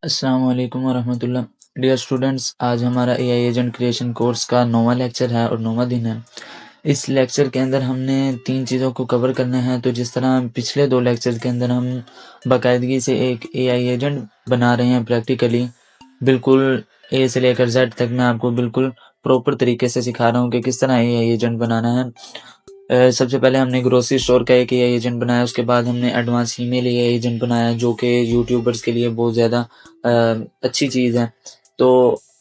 अस्सलाम वालेकुम वरहमतुल्लाह। Dear students, आज हमारा एआई एजेंट क्रिएशन कोर्स का 9वां लेक्चर है और 9वां दिन है। इस लेक्चर के अंदर हमने 3 चीज़ों को कवर करना है। तो जिस तरह पिछले 2 लेक्चर के अंदर हम बाकायदगी से एक एआई एजेंट बना रहे हैं प्रैक्टिकली, बिल्कुल ए से लेकर ज़ेड तक मैं आपको बिल्कुल प्रॉपर तरीके से सिखा रहा हूँ कि किस तरह एआई एजेंट बनाना है। सबसे पहले हमने ग्रोसरी स्टोर का एक एआई एजेंट बनाया, उसके बाद हमने एडवांस ईमेल एआई एजेंट बनाया जो कि यूट्यूबर्स के लिए बहुत ज़्यादा अच्छी चीज़ है। तो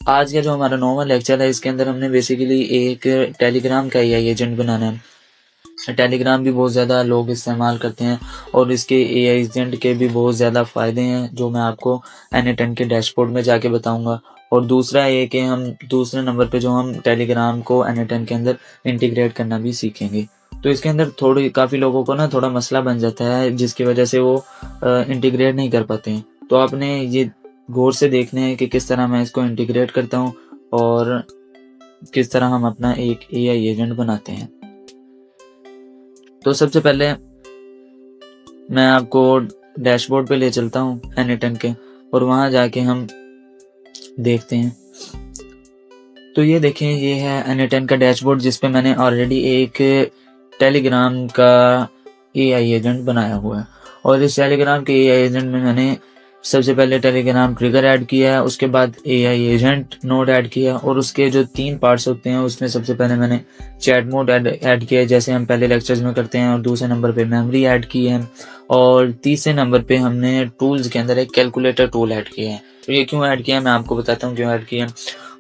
आज का जो हमारा 9वां लेक्चर है, इसके अंदर हमने बेसिकली एक टेलीग्राम का एआई एजेंट बनाना है। टेलीग्राम भी बहुत ज़्यादा लोग इस्तेमाल करते हैं और इसके एआई एजेंट के भी बहुत ज़्यादा फ़ायदे हैं जो मैं आपको N10 के डैशबोर्ड में जाके बताऊंगा। और दूसरा ये कि हम दूसरे नंबर पे जो हम टेलीग्राम को N10 के अंदर इंटीग्रेट करना भी सीखेंगे। तो इसके अंदर थोड़ी काफ़ी लोगों को ना थोड़ा मसला बन जाता है जिसकी वजह से वो इंटीग्रेट नहीं कर पाते हैं। तो आपने ये गौर से देखना है कि किस तरह मैं इसको इंटीग्रेट करता हूँ और किस तरह हम अपना एक एआई एजेंट बनाते हैं। तो सबसे पहले मैं आपको डैशबोर्ड पे ले चलता हूँ N10 के, और वहाँ जाके हम देखते हैं। तो ये देखें, ये है N10 का डैशबोर्ड जिस पे मैंने ऑलरेडी एक टेलीग्राम का एआई एजेंट बनाया हुआ है। और इस टेलीग्राम के एआई एजेंट में मैंने सबसे पहले टेलीग्राम ट्रिगर ऐड किया है, उसके बाद एआई एजेंट नोड ऐड किया, और उसके जो 3 पार्ट्स होते हैं उसमें सबसे पहले मैंने चैट मोड ऐड किया है जैसे हम पहले लेक्चर्स में करते हैं, और दूसरे नंबर पे मेमोरी ऐड की है, और तीसरे नंबर पे हमने टूल्स के अंदर एक कैलकुलेटर टूल ऐड किया है। तो ये क्यों ऐड किया है मैं आपको बताता हूँ क्यों ऐड किया है।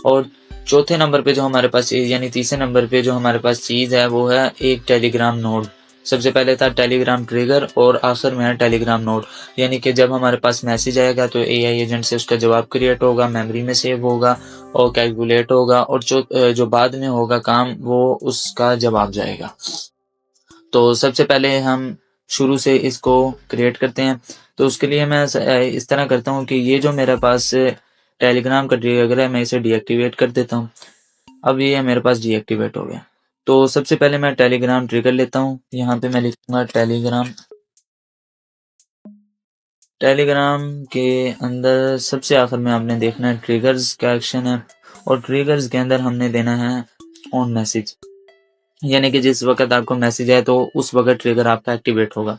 और चौथे नंबर पे जो हमारे पास यानी तीसरे नंबर पे जो हमारे पास चीज़ है वो है एक टेलीग्राम नोड। सबसे पहले था टेलीग्राम ट्रिगर और आखिर में है टेलीग्राम नोड, यानी कि जब हमारे पास मैसेज आएगा तो एआई एजेंट से उसका जवाब क्रिएट होगा, मेमोरी में सेव होगा और कैलकुलेट होगा, और जो बाद में होगा काम वो उसका जवाब जाएगा। तो सबसे पहले हम शुरू से इसको क्रिएट करते हैं। तो उसके लिए मैं इस तरह करता हूँ कि ये जो मेरे पास टेलीग्राम का ट्रिगर है मैं इसे डीएक्टिवेट कर देता हूँ। अब ये मेरे पास डीएक्टिवेट हो गया। तो सबसे पहले मैं टेलीग्राम ट्रिगर लेता हूँ। यहाँ पे मैं लिखूंगा टेलीग्राम। टेलीग्राम के अंदर सबसे आखिर में आपने देखना है ट्रिगर्स का एक्शन है, और ट्रिगर्स के अंदर हमने देना है ऑन मैसेज, यानी कि जिस वक्त आपको मैसेज आए तो उस वक्त ट्रिगर आपका एक्टिवेट होगा।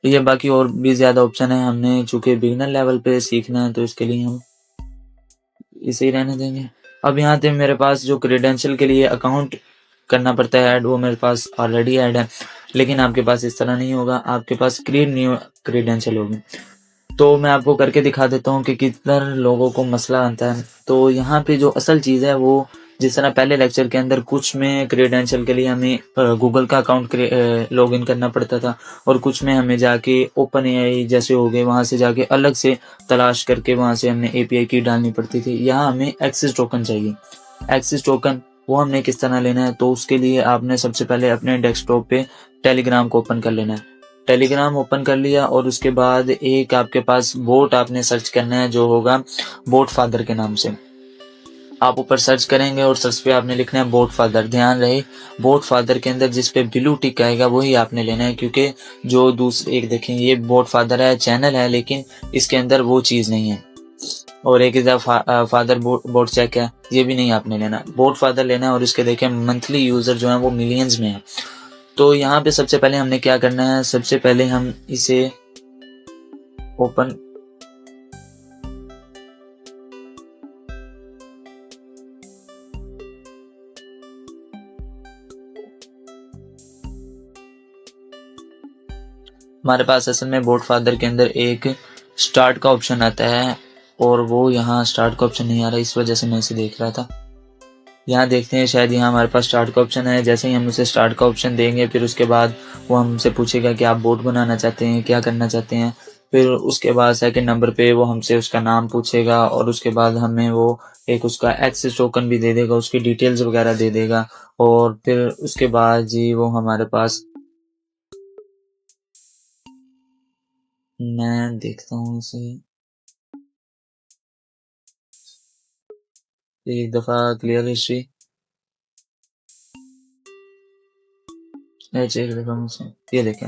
तो ये बाकी और भी ज़्यादा ऑप्शन है, हमने चूंकि बिगिनर लेवल पे सीखना है तो इसके लिए हम इसे ही रहने देंगे। अब यहाँ पे मेरे पास जो क्रेडेंशियल के लिए अकाउंट करना पड़ता है ऐड, वो मेरे पास ऑलरेडी ऐड है, लेकिन आपके पास इस तरह नहीं होगा, आपके पास क्रिएट न्यू क्रेडेंशियल होगी। तो मैं आपको करके दिखा देता हूँ कि कितना लोगों को मसला आता है। तो यहाँ पे जो असल चीज़ है वो, जिस तरह पहले लेक्चर के अंदर कुछ में क्रेडेंशियल के लिए हमें गूगल का अकाउंट लॉग इन करना पड़ता था, और कुछ में हमें जाके ओपन एआई जैसे हो गए वहाँ से जाके अलग से तलाश करके वहाँ से हमने एपीआई की डालनी पड़ती थी। यहाँ हमें एक्सेस टोकन चाहिए। एक्सेस टोकन वो हमने किस तरह लेना है, तो उसके लिए आपने सबसे पहले अपने डेस्कटॉप पे टेलीग्राम को ओपन कर लेना है। टेलीग्राम ओपन कर लिया और उसके बाद एक आपके पास बोट आपने सर्च करना है जो होगा बोट फादर के नाम से। आप ऊपर सर्च करेंगे और सर्च पे आपने लिखना है बोट फादर। ध्यान रहे, बोट फादर के अंदर जिस पे ब्लू टिक आएगा वही आपने लेना है, क्योंकि जो दूसरे एक देखें ये बोट फादर है, चैनल है, लेकिन इसके अंदर वो चीज़ नहीं है। और एक इधर फादर बोट चेक है, ये भी नहीं आपने लेना, बोट फादर लेना है। और इसके देखें मंथली यूजर जो है वो मिलियंस में है। तो यहाँ पे सबसे पहले हमने क्या करना है, सबसे पहले हम इसे ओपन हमारे पास असल में बोट फादर के अंदर एक स्टार्ट का ऑप्शन आता है, और वो यहाँ स्टार्ट का ऑप्शन नहीं आ रहा, इस वजह से मैं इसे देख रहा था। यहाँ देखते हैं, शायद यहाँ हमारे पास स्टार्ट का ऑप्शन है। जैसे ही हम उसे स्टार्ट का ऑप्शन देंगे फिर उसके बाद वो हमसे पूछेगा कि आप बोट बनाना चाहते हैं, क्या करना चाहते हैं। फिर उसके बाद सेकंड नंबर पे वो हमसे उसका नाम पूछेगा, और उसके बाद हमें वो एक उसका एक्सेस टोकन भी दे देगा, उसकी डिटेल्स वगैरह दे देगा। और फिर उसके बाद जी वो हमारे पास, मैं देखता हूँ इसे एक दफ़ा क्लियर हिस्ट्री, एक दफ़ा मुझसे ये देखें,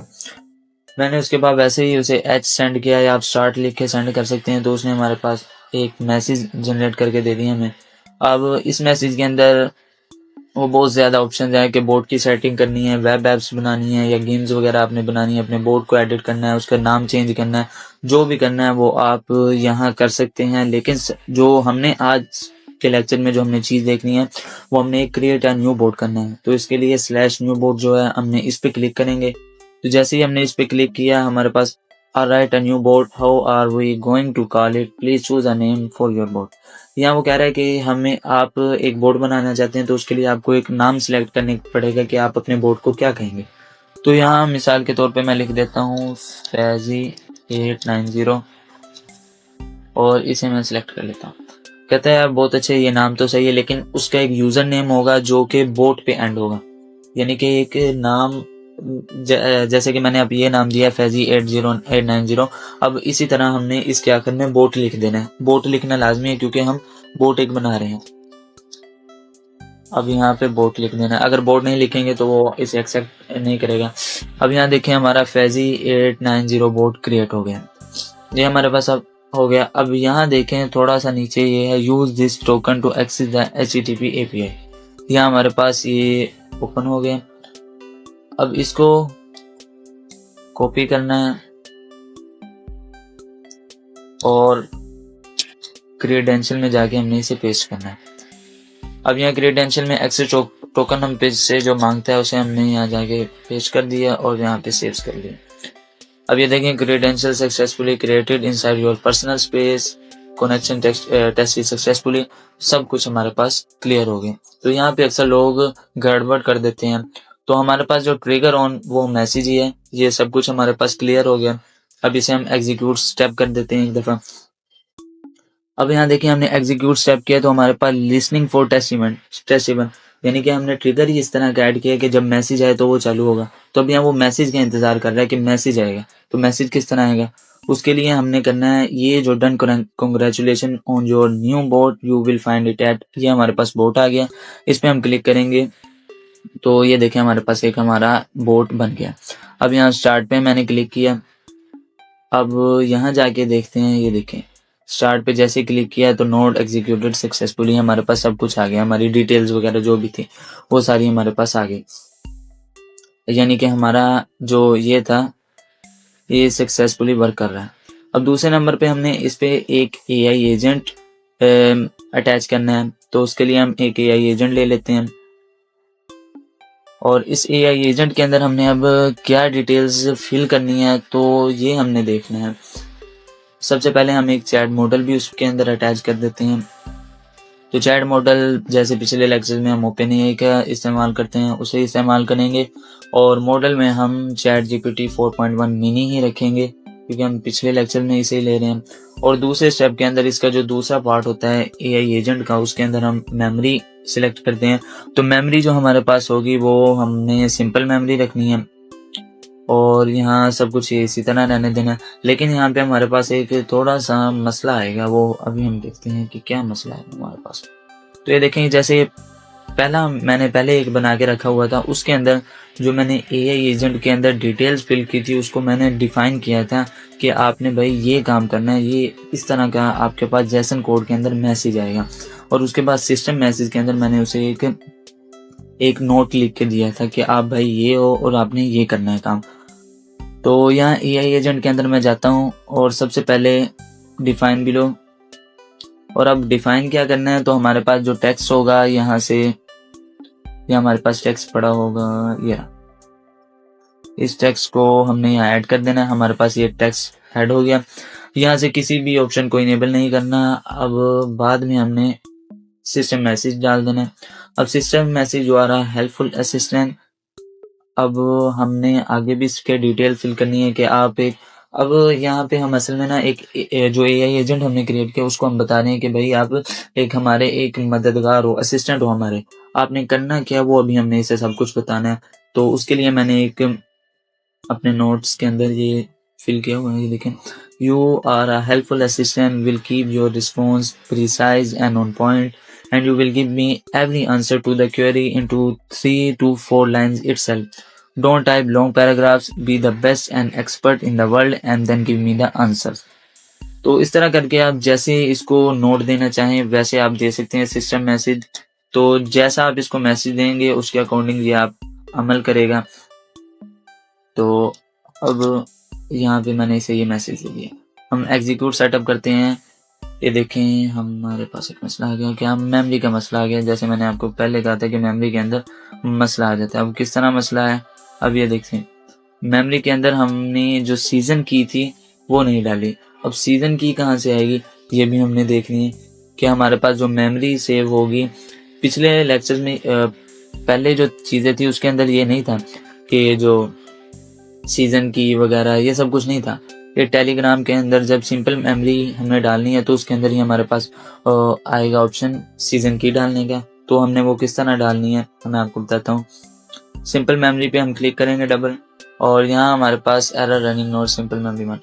मैंने उसके बाद वैसे ही उसे एच सेंड किया, या आप स्टार्ट लिख के सेंड कर सकते हैं। तो उसने हमारे पास एक मैसेज जनरेट करके दे दी हमें। अब इस मैसेज के अंदर वो बहुत ज़्यादा ऑप्शन हैं कि बोर्ड की सेटिंग करनी है, वेब ऐप्स बनानी है या गेम्स वगैरह आपने बनानी है, अपने बोर्ड को एडिट करना है, उसका नाम चेंज करना है, जो भी करना है वो आप यहाँ कर सकते हैं। लेकिन जो हमने आज के लेक्चर में जो हमने चीज़ देखनी है वो हमने एक क्रिएट अ न्यू बोर्ड करना है। तो इसके लिए स्लैश न्यू बोर्ड जो है हमने इस पर क्लिक करेंगे। तो जैसे ही हमने इस पर क्लिक किया हमारे पास write a new board, how are we going to call it, please choose a name for your board. यहाँ वो कह रहा है कि हमें आप एक बोर्ड बनाना चाहते हैं तो उसके लिए आपको एक नाम सिलेक्ट करने पड़ेगा कि आप अपने बोर्ड को क्या कहेंगे। तो यहाँ मिसाल के तौर पे मैं लिख देता हूँ फैजी 890 और इसे मैं सिलेक्ट कर लेता हूँ। कहता है बहुत अच्छे, ये नाम तो सही है लेकिन उसका एक यूजर नेम होगा जो कि बोट पे एंड होगा, यानी कि एक नाम जैसे कि मैंने अब ये नाम दिया फैजी 80890। अब इसी तरह हमने इसके आखिर में बोट लिख देना है। बोट लिखना लाजमी है क्योंकि हम बोट एक बना रहे हैं। अब यहाँ पे बोट लिख देना है, अगर बोट नहीं लिखेंगे तो वो इसे एक्सेप्ट नहीं करेगा। अब यहाँ देखें हमारा फैजी 890 बोट क्रिएट हो गया, ये हमारे पास अब हो गया। अब यहाँ देखें थोड़ा सा नीचे ये है use this token to access the HTTP API। यहाँ हमारे पास ये ओपन हो गया। अब इसको कॉपी करना है और क्रेडेंशियल में जाके हमने इसे पेस्ट करना है। अब यहाँ क्रेडेंशियल में एक्सेस टोकन हम पेज से जो मांगता है उसे हमने यहाँ जाके पेस्ट कर दिया और यहाँ पे सेव कर लिया। अब ये देखें credential successfully created inside your personal space, connection test successfully, सब कुछ हमारे पास क्लियर हो गया। तो यहाँ पे अक्सर लोग गड़बड़ कर देते हैं। तो हमारे पास जो ट्रिगर ऑन वो मैसेज ही है, ये सब कुछ हमारे पास क्लियर हो गया। अब इसे हम एग्जीक्यूट स्टेप कर देते हैं एक दफ़ा। अब यहाँ देखिए हमने एग्जीक्यूट स्टेप किया तो हमारे पास लिसनिंग फॉर टेस्ट इवेंट, यानी कि हमने ट्रिगर ही इस तरह का ऐड किया कि जब मैसेज आए तो वो चालू होगा। तो अब यहाँ वो मैसेज का इंतजार कर रहा है कि मैसेज आएगा। तो मैसेज किस तरह आएगा, उसके लिए हमने करना है ये जो done congratulation on your new boat you will find it at, ये हमारे पास बोट आ गया। इस पर हम क्लिक करेंगे तो ये देखें हमारे पास एक हमारा बोट बन गया। अब यहाँ स्टार्ट पे मैंने क्लिक किया। अब यहाँ जाके देखते हैं, ये देखें स्टार्ट पे जैसे क्लिक किया तो नोड एग्जीक्यूटेड सक्सेसफुली, हमारे पास सब कुछ आ गया। हमारी डिटेल्स वगैरह जो भी थी वो सारी हमारे पास आ गई, यानी कि हमारा जो ये था ये सक्सेसफुली वर्क कर रहा है। अब दूसरे नंबर पे हमने इस पे एक AI एजेंट अटैच करना है। तो उसके लिए हम एक AI एजेंट ले लेते हैं और इस AI एजेंट के अंदर हमने अब क्या डिटेल्स फिल करनी है तो ये हमने देखना है। सबसे पहले हम एक चैट मॉडल भी उसके अंदर अटैच कर देते हैं। तो चैट मॉडल जैसे पिछले लेक्चर में हम OpenAI का इस्तेमाल करते हैं उसे इस्तेमाल करेंगे और मॉडल में हम ChatGPT 4.1 मिनी ही रखेंगे क्योंकि हम पिछले लेक्चर में इसे ले रहे हैं। और दूसरे स्टेप के अंदर इसका जो दूसरा पार्ट होता है AI एजेंट का, उसके अंदर हम मेमोरी सिलेक्ट करते हैं। तो मेमोरी जो हमारे पास होगी वो हमने सिंपल मेमोरी रखनी है और यहाँ सब कुछ इसी तरह रहने देना। लेकिन यहाँ पे हमारे पास एक थोड़ा सा मसला आएगा, वो अभी हम देखते हैं कि क्या मसला है हमारे पास। तो ये देखें जैसे मैंने पहले एक बना के रखा हुआ था, उसके अंदर जो मैंने AI एजेंट के अंदर डिटेल्स फिल की थी उसको मैंने डिफाइन किया था कि आपने भाई ये काम करना है, ये इस तरह का आपके पास जैसन कोड के अंदर मैसेज आएगा। और उसके बाद सिस्टम मैसेज के अंदर मैंने उसे एक नोट लिख के दिया था कि आप भाई ये हो और आपने ये करना है काम। तो यहाँ AI एजेंट के अंदर मैं जाता हूँ और सबसे पहले डिफाइन बिलो, और अब डिफाइन क्या करना है तो हमारे पास जो टेक्स्ट होगा यहाँ से, ये हमारे पास टेक्स्ट पड़ा होगा, ये इस टेक्स्ट को हमने यहाँ ऐड कर देना है। हमारे पास ये टेक्स्ट ऐड हो गया। यहाँ से किसी भी ऑप्शन को इनेबल नहीं करना। अब बाद में हमने सिस्टम मैसेज डाल देना है। अब सिस्टम मैसेज द्वारा हेल्पफुल असिस्टेंट, अब हमने आगे भी इसके डिटेल फिल करनी है कि आप एक, अब यहाँ पे हम असल में ना एक जो AI एजेंट हमने क्रिएट किया उसको हम बता रहे हैं कि भाई आप एक हमारे एक मददगार हो, असिस्टेंट हो हमारे, आपने करना क्या वो अभी हमने इसे सब कुछ बताना है। तो उसके लिए मैंने एक अपने नोट्स के अंदर ये फिल किया हुआ है, ये देखें, you are a helpful assistant, will keep your response precise and on point and you will give me every answer to the query into 3 to 4 lines itself. Don't type long paragraphs, be the best and expert in the world and then give me the answers. तो इस तरह करके आप जैसे इसको note देना चाहें वैसे आप दे सकते हैं सिस्टम मैसेज। तो जैसा आप इसको मैसेज देंगे उसके अकॉर्डिंग ये आप अमल करेगा। तो अब यहाँ पे मैंने इसे ये मैसेज दे दिया। हम एग्जीक्यूट सेटअप करते हैं। ये देखें हमारे पास एक मसला आ गया, क्या मेमोरी का मसला आ गया। जैसे मैंने आपको पहले कहा था कि मेमोरी के अंदर मसला आ जाता है। अब किस तरह मसला है, अब ये देखें मेमोरी के अंदर हमने जो सीज़न की थी वो नहीं डाली। अब सीज़न की कहाँ से आएगी ये भी हमने देखनी है कि हमारे पास जो मेमोरी सेव होगी। पिछले लेक्चर में पहले जो चीज़ें थी उसके अंदर ये नहीं था कि जो सीज़न की वगैरह ये सब कुछ नहीं था। ये टेलीग्राम के अंदर जब सिंपल मेमोरी हमें डालनी है तो उसके अंदर ही हमारे पास आएगा ऑप्शन सीज़न की डालने का। तो हमने वो किस तरह डालनी है मैं आपको बताता हूँ। सिंपल मेमोरी पे हम क्लिक करेंगे डबल, और यहाँ हमारे पास error running node simple memory one.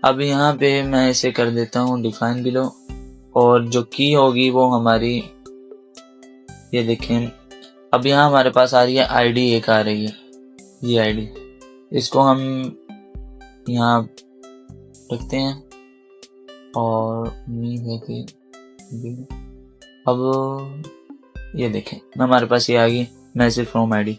अब यहाँ पे मैं इसे कर देता हूँ डिफाइन बिलो, और जो की होगी वो हमारी ये देखें। अब यहाँ हमारे पास आ रही है आईडी, एक आ रही है ये आईडी, इसको हम यहाँ रखते हैं और उम्मीद है कि अब ये देखें हमारे पास ये आ गई मैसेज फ्रॉम आईडी।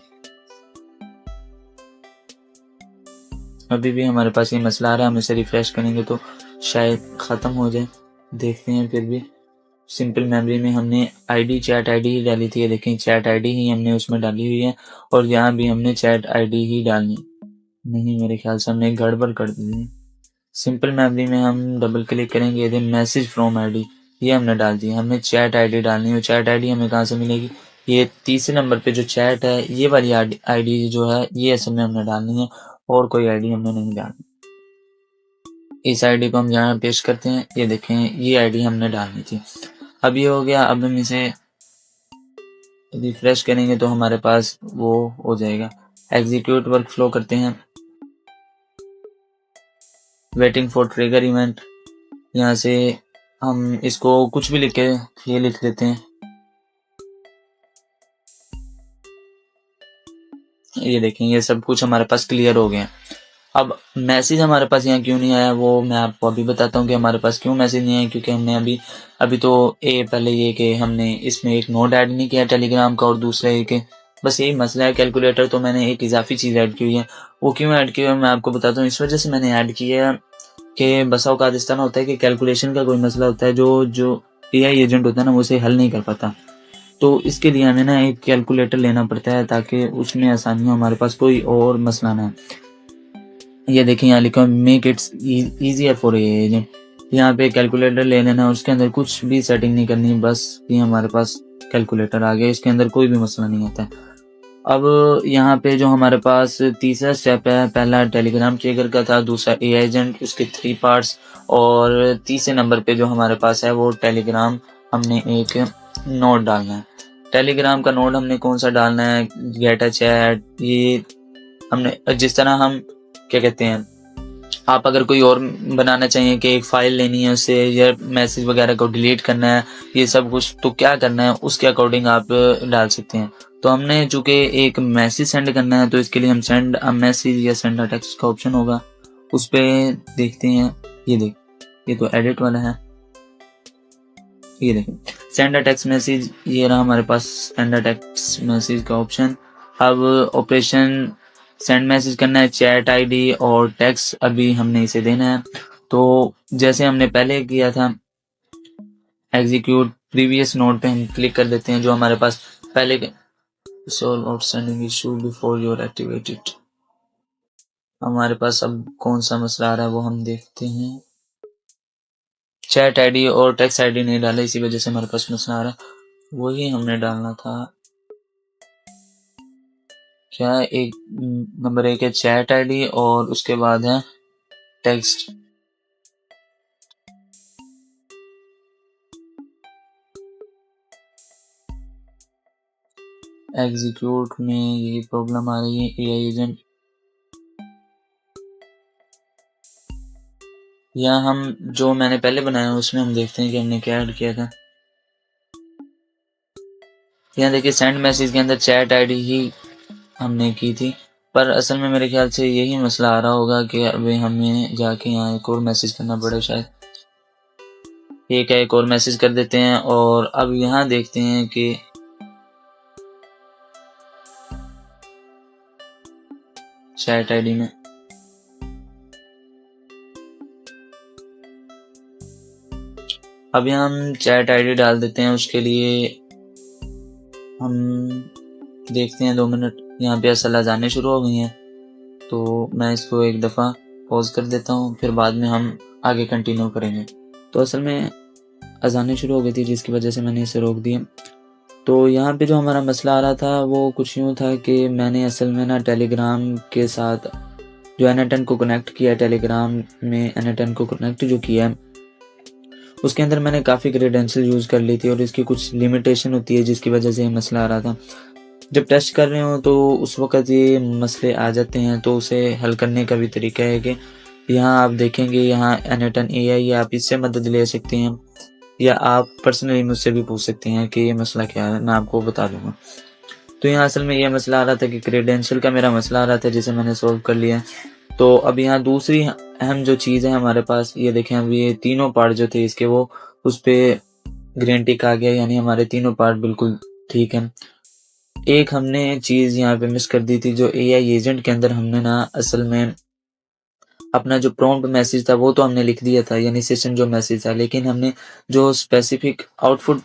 अभी भी हमारे पास ये मसला आ रहा है, हम इसे रिफ्रेश करेंगे तो शायद ख़त्म हो जाए, देखते हैं। फिर भी सिंपल मेमोरी में हमने आईडी चैट आईडी ही डाली थी, ये देखें चैट आईडी ही हमने उसमें डाली हुई है, और यहाँ भी हमने चैट आईडी ही डालनी। नहीं, मेरे ख्याल से हमने गड़बड़ कर दी। सिंपल मेमोरी में हम डबल क्लिक करेंगे, ये मैसेज फ्रॉम आईडी ये हमने डाल दी। हमने चैट आईडी डालनी है, चैट आईडी हमें कहाँ से मिलेगी, ये तीसरे नंबर पे जो चैट है ये वाली आईडी जो है ये असल में हमने डालनी है, और कोई आईडी हमने नहीं डालनी। इस आईडी को हम यहाँ पेस्ट करते हैं, ये देखें ये आईडी हमने डालनी थी। अब ये हो गया। अब हम इसे रिफ्रेश करेंगे तो हमारे पास वो हो जाएगा। एग्जीक्यूट वर्क फ्लो करते हैं, वेटिंग फॉर ट्रिगर इवेंट, यहाँ से हम इसको कुछ भी लिख के ये लिख देते हैं। ये देखें ये सब कुछ हमारे पास क्लियर हो गया। अब मैसेज हमारे पास यहाँ क्यों नहीं आया वो मैं आपको अभी बताता हूँ कि हमारे पास क्यों मैसेज नहीं आया। क्योंकि हमने अभी तो पहले ये कि हमने इसमें एक नोड ऐड नहीं किया टेलीग्राम का, और दूसरा ये कि बस यही मसला है कैलकुलेटर, तो मैंने एक इजाफी चीज़ ऐड की हुई है। वो क्यों ऐड की हुई है मैं आपको बताता हूँ। इस वजह से मैंने ऐड किया कि बसा औकात इस तरह होता है कि कैलकुलेशन का कोई मसला होता है जो AI एजेंट होता है ना वो उसे हल नहीं कर पाता। तो इसके लिए हमें ना एक कैलकुलेटर लेना पड़ता है ताकि उसमें आसानी हो, हमारे पास कोई और मसला ना है। ये देखिए यहाँ लिखा make it's easier for agent. यहाँ पे कैलकुलेटर ले लेना, उसके अंदर कुछ भी सेटिंग नहीं करनी, बस ये हमारे पास कैलकुलेटर आ गया, इसके अंदर कोई भी मसला नहीं होता है। अब यहाँ पे जो हमारे पास तीसरा स्टेप है, पहला टेलीग्राम ट्रिगर का था, दूसरा AI एजेंट, उसके 3 पार्ट्स, और तीसरे नंबर पे जो हमारे पास है वो टेलीग्राम हमने एक नोड डालना है। टेलीग्राम का नोड हमने कौन सा डालना है, गेट अ चैट, ये हमने जिस तरह हम क्या कहते हैं, आप अगर कोई और बनाना चाहिए कि एक फाइल लेनी है उससे या मैसेज वगैरह को डिलीट करना है ये सब कुछ, तो क्या करना है उसके अकॉर्डिंग आप डाल सकते हैं। तो हमने चूंकि एक मैसेज सेंड करना है तो इसके लिए हम सेंड अ मैसेज या सेंड अ टेक्स्ट का ऑप्शन होगा, उस पर देखते हैं। ये तो एडिट वाला है, ये देखें सेंड अ टेक्स्ट मैसेज, ये रहा हमारे पास सेंड अ टेक्स्ट मैसेज का ऑप्शन। अब ऑपरेशन सेंड मैसेज करना है, चैट आईडी और टेक्स्ट अभी हमने इसे देना है। तो जैसे हमने पहले किया था एग्जीक्यूट प्रीवियस नोड पे हम क्लिक कर देते हैं जो हमारे पास पहले solve outstanding issue before you're activated. हमारे पास अब कौन सा मसला आ रहा है वो हम देखते हैं। चैट आईडी और टेक्स्ट आईडी नहीं डाला, इसी वजह से हमारे पास मसला आ रहा है। वही हमने डालना था, क्या एक नंबर 1 है चैट आईडी और उसके बाद है टेक्स्ट। एग्जीक्यूट में ये प्रॉब्लम आ रही है, AI एजेंट। यहाँ हम जो मैंने पहले बनाया उसमें हम देखते हैं कि हमने क्या ऐड किया था। यहाँ देखिए सेंड मैसेज के अंदर चैट आईडी ही हमने की थी, पर असल में मेरे ख्याल से यही मसला आ रहा होगा कि अभी हमें जाके यहाँ एक और मैसेज करना पड़े शायद। एक है, एक और मैसेज कर देते हैं। और अब यहाँ देखते हैं कि चैट आईडी में अब यहाँ हम चैट आईडी डाल देते हैं। उसके लिए हम देखते हैं 2 मिनट, यहाँ पे असल आने शुरू हो गई हैं, तो मैं इसको एक दफ़ा पॉज कर देता हूँ, फिर बाद में हम आगे कंटिन्यू करेंगे। तो असल में अजानें शुरू हो गई थी, जिसकी वजह से मैंने इसे रोक दिया। तो यहाँ पे जो हमारा मसला आ रहा था वो कुछ यूँ था कि मैंने असल में ना टेलीग्राम के साथ जो N10 को कनेक्ट किया है, टेलीग्राम में N10 को कनेक्ट जो किया है, उसके अंदर मैंने काफ़ी क्रेडेंशियल यूज़ कर ली थी और इसकी कुछ लिमिटेशन होती है, जिसकी वजह से ये मसला आ रहा था। जब टेस्ट कर रहे हो तो उस वक़्त ये मसले आ जाते हैं, तो उसे हल करने का भी तरीका है कि यहाँ आप देखेंगे, यहाँ N10 AI आप इससे मदद ले सकते हैं, या आप पर्सनली मुझसे भी पूछ सकते हैं कि ये मसला क्या है, मैं आपको बता दूँगा। तो यहाँ असल में ये मसला आ रहा था कि क्रेडेंशियल का मेरा मसला आ रहा था, जिसे मैंने सॉल्व कर लिया। तो अब यहाँ दूसरी अहम जो चीज़ है हमारे पास, ये देखें, अब ये तीनों पार्ट जो थे इसके, वो उस पे ग्रीन टिक आ गया, यानी हमारे तीनों पार्ट बिल्कुल ठीक हैं। एक हमने चीज़ यहाँ पे मिस कर दी थी, जो AI एजेंट के अंदर हमने ना असल में अपना जो प्रॉम्प्ट मैसेज था वो तो हमने लिख दिया था, यानी सेशन जो मैसेज था, लेकिन हमने जो स्पेसिफिक आउटपुट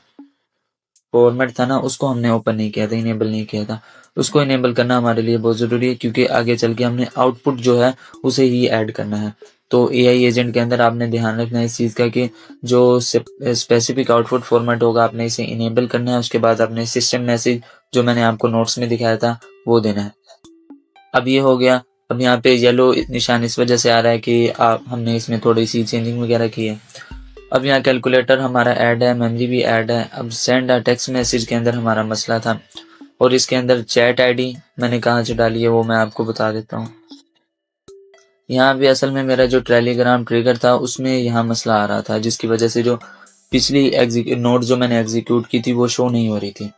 फॉर्मेट था ना, उसको हमने ओपन नहीं किया था, इनेबल नहीं किया था। उसको इनेबल करना हमारे लिए बहुत ज़रूरी है, क्योंकि आगे चल के हमने आउटपुट जो है उसे ही ऐड करना है। तो AI एजेंट के अंदर आपने ध्यान रखना है इस चीज़ का कि जो स्पेसिफिक आउटपुट फॉर्मेट होगा आपने इसे इनेबल करना है। उसके बाद आपने सिस्टम मैसेज जो मैंने आपको नोट्स में दिखाया था वो देना है। अब ये हो गया। अब यहाँ पे येलो निशान इस वजह से आ रहा है कि हमने इसमें थोड़ी सी चेंजिंग वगैरह की है। अब यहाँ कैलकुलेटर हमारा ऐड है, मेमोरी भी ऐड है। अब सेंड अ टेक्स्ट मैसेज के अंदर हमारा मसला था, और इसके अंदर चैट आईडी मैंने कहाँ से डाली है वो मैं आपको बता देता हूँ। यहाँ भी असल में मेरा जो टेलीग्राम ट्रिगर था उसमें यहाँ मसला आ रहा था, जिसकी वजह से जो पिछली नोट जो मैंने एग्जीक्यूट की थी वो शो नहीं हो रही थी।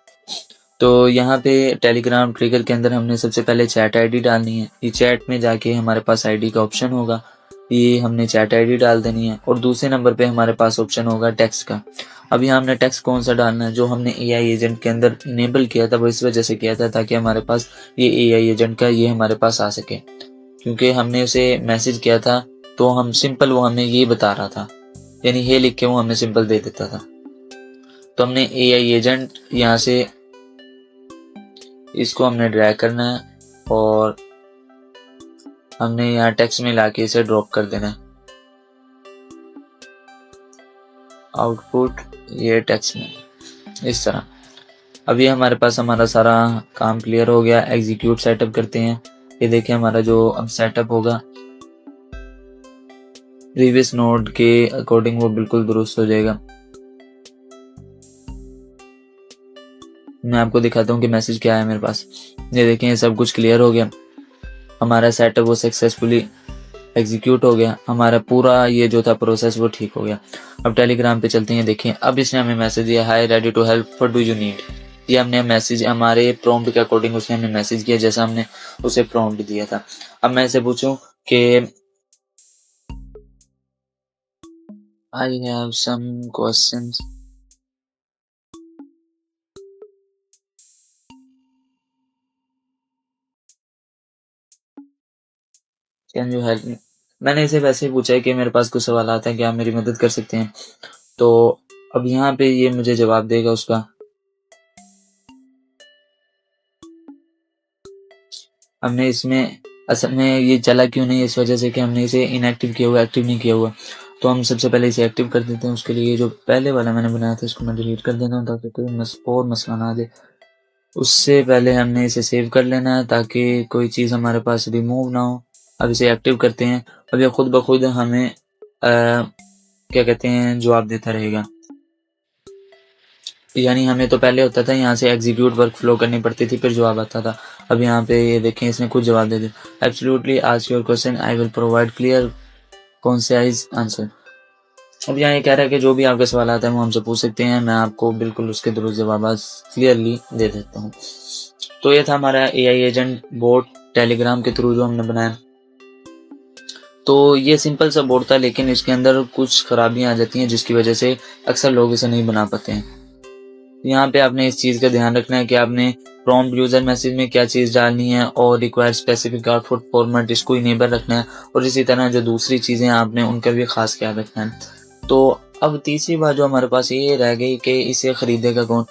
तो यहाँ पे टेलीग्राम ट्रिगर के अंदर हमने सबसे पहले चैट आईडी डालनी है। ये चैट में जाके हमारे पास आईडी का ऑप्शन होगा, ये हमने चैट आईडी डाल देनी है। और दूसरे नंबर पे हमारे पास ऑप्शन होगा टेक्स्ट का। अब यहाँ हमने टेक्स्ट कौन सा डालना है, जो हमने AI एजेंट के अंदर इनेबल किया था वो इस वजह से किया था ताकि हमारे पास ये AI एजेंट का ये हमारे पास आ सके, क्योंकि हमने उसे मैसेज किया था तो हम सिंपल वो हमें ये बता रहा था, यानी ये लिख के वो हमें सिंपल दे देता था। तो हमने AI एजेंट यहाँ से इसको हमने ड्रैग करना है और हमने यहाँ टेक्स्ट में लाके इसे ड्रॉप कर देना है। आउटपुट ये टेक्स्ट में इस तरह। अब ये हमारे पास हमारा सारा काम क्लियर हो गया। एग्जीक्यूट सेटअप करते हैं। ये देखिए हमारा जो अब सेटअप होगा प्रीवियस नोड के अकॉर्डिंग वो बिल्कुल दुरुस्त हो जाएगा। मैं आपको दिखाता हूँ कि मैसेज क्या है मेरे पास। ये देखें, ये सब कुछ क्लियर हो गया। हमारा सेटअप वो सक्सेसफुली एग्जीक्यूट हो गया। हमारा पूरा ये जो था प्रोसेस वो ठीक हो गया। अब टेलीग्राम पे चलते हैं। देखें, अब इसने हमें मैसेज दिया, hi ready to help, what do you need. ये हमने मैसेज हमारे प्रॉम्प्ट के अकॉर्डिंग उसने हमें मैसेज किया, जैसा हमने उसे प्रॉम्प्ट दिया था। अब मैं इसे पूछूं कि I have some questions, can you help me. मैंने इसे वैसे ही पूछा है कि मेरे पास कुछ सवाल आते हैं, क्या आप मेरी मदद कर सकते हैं। तो अब यहाँ पे ये मुझे जवाब देगा उसका। हमने इसमें असल में ये चला क्यों नहीं, इस वजह से कि हमने इसे इनएक्टिव किया हुआ, एक्टिव नहीं किया हुआ। तो हम सबसे पहले इसे एक्टिव कर देते हैं। उसके लिए जो पहले वाला मैंने बनाया था इसको मैं डिलीट कर देता हूँ ताकि कोई और मसला ना आ जाए। उससे पहले हमने इसे सेव कर लेना है ताकि कोई चीज़ हमारे पास रिमूव ना हो। अब इसे एक्टिव करते हैं। अब ये खुद ब खुद हमें क्या कहते हैं जवाब देता रहेगा। यानी हमें तो पहले होता था यहाँ से एग्जीक्यूट वर्क फ्लो करनी पड़ती थी, फिर जवाब आता था। अब यहाँ पे ये देखें, इसने खुद जवाब दे दिया। Absolutely ask your question, I will provide clear concise answer. अब यहाँ ये कह रहा है कि जो भी आपके सवाल आता है वो हमसे पूछ सकते हैं, मैं आपको बिल्कुल उसके दुरुस्त जवाब क्लियरली दे देता हूँ। तो ये था हमारा AI एजेंट बोट टेलीग्राम के थ्रू जो हमने बनाया। तो ये सिंपल सा बोर्ड था, लेकिन इसके अंदर कुछ खराबियाँ आ जाती हैं जिसकी वजह से अक्सर लोग इसे नहीं बना पाते हैं। यहाँ पे आपने इस चीज़ का ध्यान रखना है कि आपने प्रॉम्प्ट यूज़र मैसेज में क्या चीज़ डालनी है और रिक्वायर स्पेसिफिक आउटपुट फॉर्मेट इसको इनेबल रखना है, और इसी तरह जो दूसरी चीज़ें आपने उनका भी खास ख्याल रखना है। तो अब तीसरी बात जो हमारे पास ये रह गई कि इसे खरीदेगा कौन?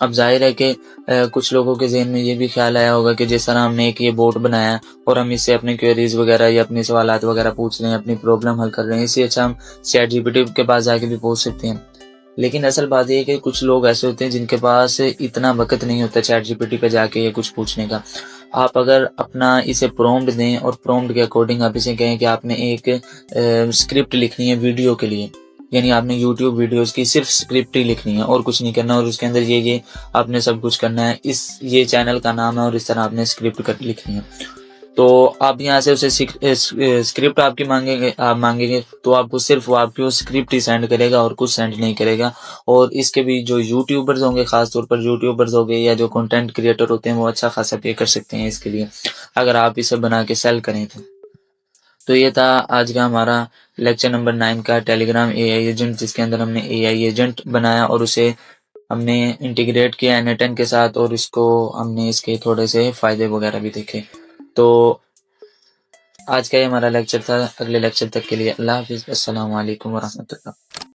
अब ज़ाहिर है कि कुछ लोगों के ज़हन में ये भी ख़्याल आया होगा कि जिस तरह हमने एक ये बोट बनाया है और हम इससे अपनी क्वेरीज़ वगैरह या अपने सवालात वगैरह पूछ रहे हैं, अपनी प्रॉब्लम हल कर रहे हैं, इससे अच्छा हम चैट जीपीटी के पास जाके भी पूछ सकते हैं। लेकिन असल बात ये है कि कुछ लोग ऐसे होते हैं जिनके पास इतना वक़्त नहीं होता चैट जीपीटी पे जाके या कुछ पूछने का। आप अगर अपना इसे प्रॉम्प्ट दें और प्रॉम्प्ट के अकॉर्डिंग आप इसे कहें कि आपने एक स्क्रिप्ट लिखनी है वीडियो के लिए, यानी आपने यूट्यूब वीडियोज़ की सिर्फ़ स्क्रिप्ट ही लिखनी है और कुछ नहीं करना, और उसके अंदर ये आपने सब कुछ करना है। ये चैनल का नाम है और इस तरह आपने स्क्रिप्ट लिखनी है। तो आप यहाँ से उसे स्क्रिप्ट आपकी मांगेंगे तो आपको सिर्फ वो आपकी वो स्क्रिप्ट ही सेंड करेगा और कुछ सेंड नहीं करेगा। और इसके भी जो यूट्यूबर्स होंगे, खास तौर पर यूट्यूबर्स हो गए या जो कंटेंट क्रिएटर होते हैं, वो अच्छा खासा पे कर सकते हैं इसके लिए, अगर आप इसे बना के सेल करें तो ये था आज का हमारा लेक्चर नंबर 9 का टेलीग्राम एआई एजेंट, जिसके अंदर हमने एआई एजेंट बनाया और उसे हमने इंटीग्रेट किया n8n के साथ, और इसको हमने इसके थोड़े से फ़ायदे वगैरह भी देखे। तो आज का ये हमारा लेक्चर था। अगले लेक्चर तक के लिए अल्लाह हाफ़िज़। अस्सलामु अलैकुम वरहमतुल्लाह।